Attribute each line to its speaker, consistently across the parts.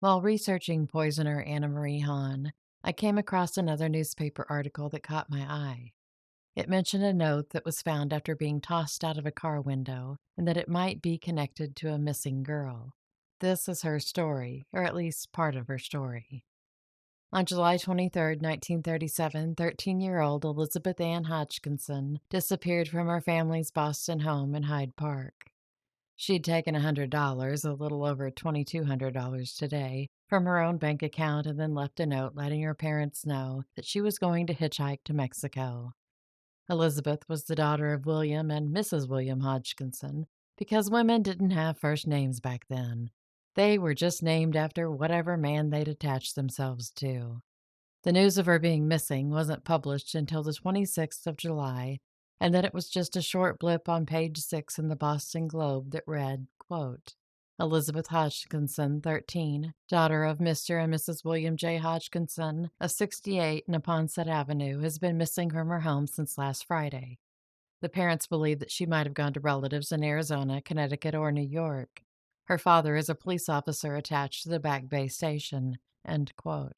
Speaker 1: While researching poisoner Anna Marie Hahn, I came across another newspaper article that caught my eye. It mentioned a note that was found after being tossed out of a car window and that it might be connected to a missing girl. This is her story, or at least part of her story. On July 23, 1937, 13-year-old Elizabeth Ann Hodgkinson disappeared from her family's Boston home in Hyde Park. She'd taken $100, a little over $2,200 today, from her own bank account and then left a note letting her parents know that she was going to hitchhike to Mexico. Elizabeth was the daughter of William and Mrs. William Hodgkinson because women didn't have first names back then. They were just named after whatever man they'd attached themselves to. The news of her being missing wasn't published until the 26th of July, and then it was just a short blip on page 6 in the Boston Globe that read, quote, Elizabeth Hodgkinson, 13, daughter of Mr. and Mrs. William J. Hodgkinson of 68 Neponset Avenue, has been missing from her home since last Friday. The parents believe that she might have gone to relatives in Arizona, Connecticut, or New York. Her father is a police officer attached to the Back Bay station, end quote.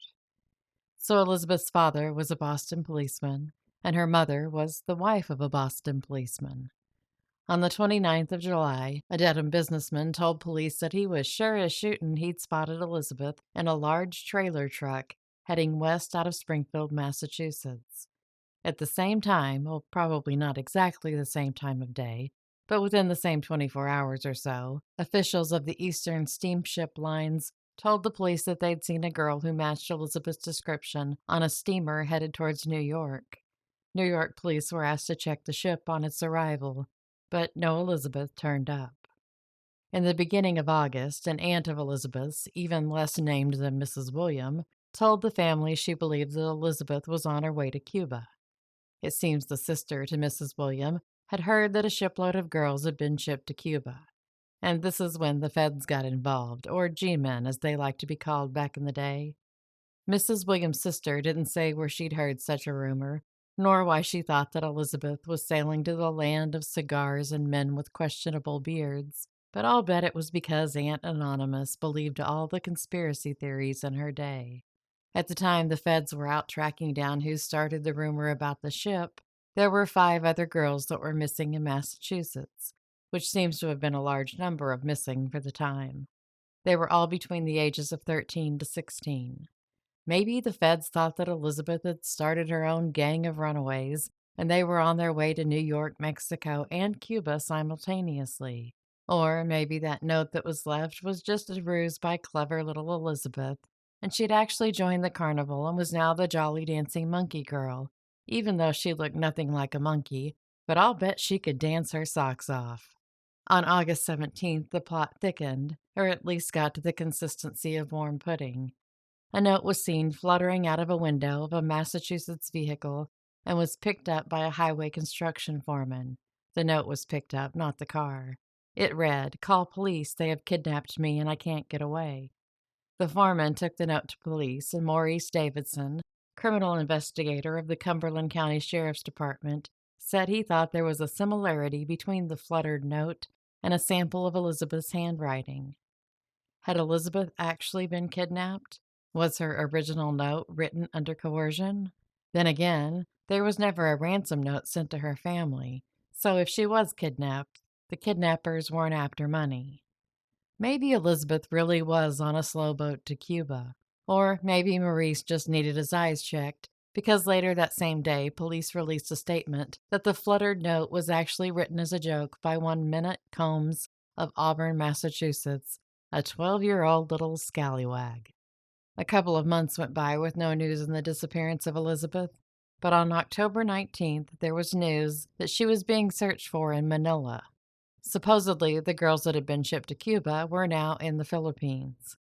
Speaker 1: So Elizabeth's father was a Boston policeman, and her mother was the wife of a Boston policeman. On the 29th of July, a Dedham businessman told police that he was sure as shootin' he'd spotted Elizabeth in a large trailer truck heading west out of Springfield, Massachusetts. At the same time, well, probably not exactly the same time of day, but within the same 24 hours or so, officials of the Eastern Steamship Lines told the police that they'd seen a girl who matched Elizabeth's description on a steamer headed towards New York. New York police were asked to check the ship on its arrival, but no Elizabeth turned up. In the beginning of August, an aunt of Elizabeth's, even less named than Mrs. William, told the family she believed that Elizabeth was on her way to Cuba. It seems the sister to Mrs. William had heard that a shipload of girls had been shipped to Cuba. And this is when the feds got involved, or G-men as they liked to be called back in the day. Mrs. William's sister didn't say where she'd heard such a rumor, nor why she thought that Elizabeth was sailing to the land of cigars and men with questionable beards, but I'll bet it was because Aunt Anonymous believed all the conspiracy theories in her day. At the time the feds were out tracking down who started the rumor about the ship, there were 5 other girls that were missing in Massachusetts, which seems to have been a large number of missing for the time. They were all between the ages of 13 to 16. Maybe the feds thought that Elizabeth had started her own gang of runaways, and they were on their way to New York, Mexico, and Cuba simultaneously. Or maybe that note that was left was just a ruse by clever little Elizabeth, and she'd actually joined the carnival and was now the jolly dancing monkey girl, even though she looked nothing like a monkey, but I'll bet she could dance her socks off. On August 17th, the plot thickened, or at least got to the consistency of warm pudding. A note was seen fluttering out of a window of a Massachusetts vehicle and was picked up by a highway construction foreman. The note was picked up, not the car. It read, "Call police, they have kidnapped me and I can't get away." The foreman took the note to police, and Maurice Davidson, criminal investigator of the Cumberland County Sheriff's Department, said he thought there was a similarity between the fluttered note and a sample of Elizabeth's handwriting. Had Elizabeth actually been kidnapped? Was her original note written under coercion? Then again, there was never a ransom note sent to her family, so if she was kidnapped, the kidnappers weren't after money. Maybe Elizabeth really was on a slow boat to Cuba. Or maybe Maurice just needed his eyes checked, because later that same day, police released a statement that the fluttered note was actually written as a joke by one Minute Combs of Auburn, Massachusetts, a 12-year-old little scallywag. A couple of months went by with no news on the disappearance of Elizabeth, but on October 19th, there was news that she was being searched for in Manila. Supposedly, the girls that had been shipped to Cuba were now in the Philippines.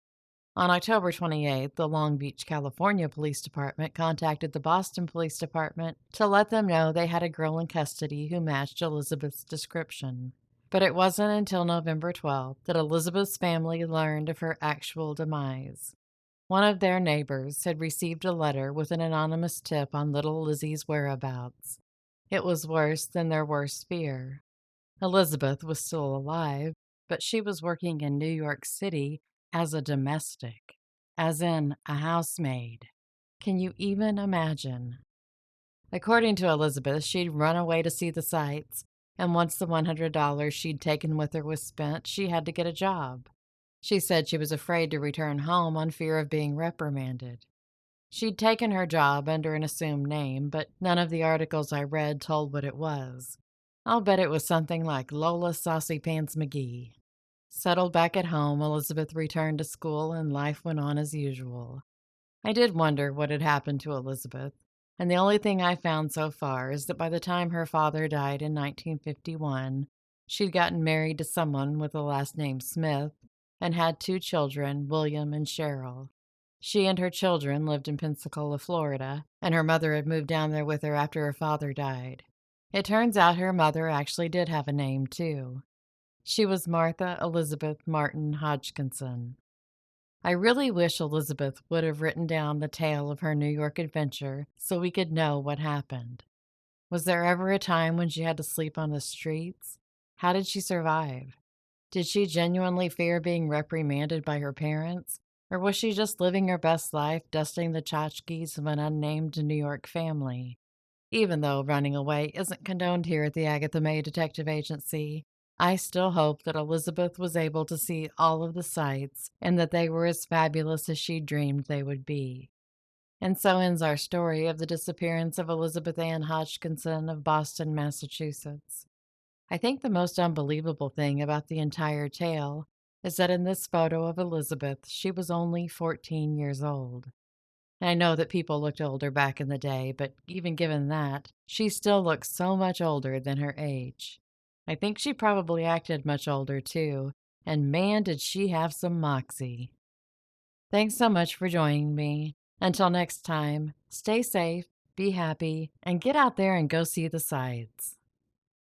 Speaker 1: On October 28th, the Long Beach, California Police Department contacted the Boston Police Department to let them know they had a girl in custody who matched Elizabeth's description. But it wasn't until November 12th that Elizabeth's family learned of her actual demise. One of their neighbors had received a letter with an anonymous tip on little Lizzie's whereabouts. It was worse than their worst fear. Elizabeth was still alive, but she was working in New York City as a domestic. as in a housemaid. Can you even imagine? According to Elizabeth, she'd run away to see the sights, and once the $100 she'd taken with her was spent, she had to get a job. She said she was afraid to return home on fear of being reprimanded. She'd taken her job under an assumed name, but none of the articles I read told what it was. I'll bet it was something like Lola Saucy Pants McGee. Settled back at home, Elizabeth returned to school and life went on as usual. I did wonder what had happened to Elizabeth, and the only thing I found so far is that by the time her father died in 1951, she'd gotten married to someone with the last name Smith and had 2 children, William and Cheryl. She and her children lived in Pensacola, Florida, and her mother had moved down there with her after her father died. It turns out her mother actually did have a name, too. She was Martha Elizabeth Martin Hodgkinson. I really wish Elizabeth would have written down the tale of her New York adventure so we could know what happened. Was there ever a time when she had to sleep on the streets? How did she survive? Did she genuinely fear being reprimanded by her parents? Or was she just living her best life, dusting the tchotchkes of an unnamed New York family? Even though running away isn't condoned here at the Agatha May Detective Agency, I still hope that Elizabeth was able to see all of the sights and that they were as fabulous as she dreamed they would be. And so ends our story of the disappearance of Elizabeth Ann Hodgkinson of Boston, Massachusetts. I think the most unbelievable thing about the entire tale is that in this photo of Elizabeth, she was only 14 years old. And I know that people looked older back in the day, but even given that, she still looks so much older than her age. I think she probably acted much older too, and man, did she have some moxie. Thanks so much for joining me. Until next time, stay safe, be happy, and get out there and go see the sights.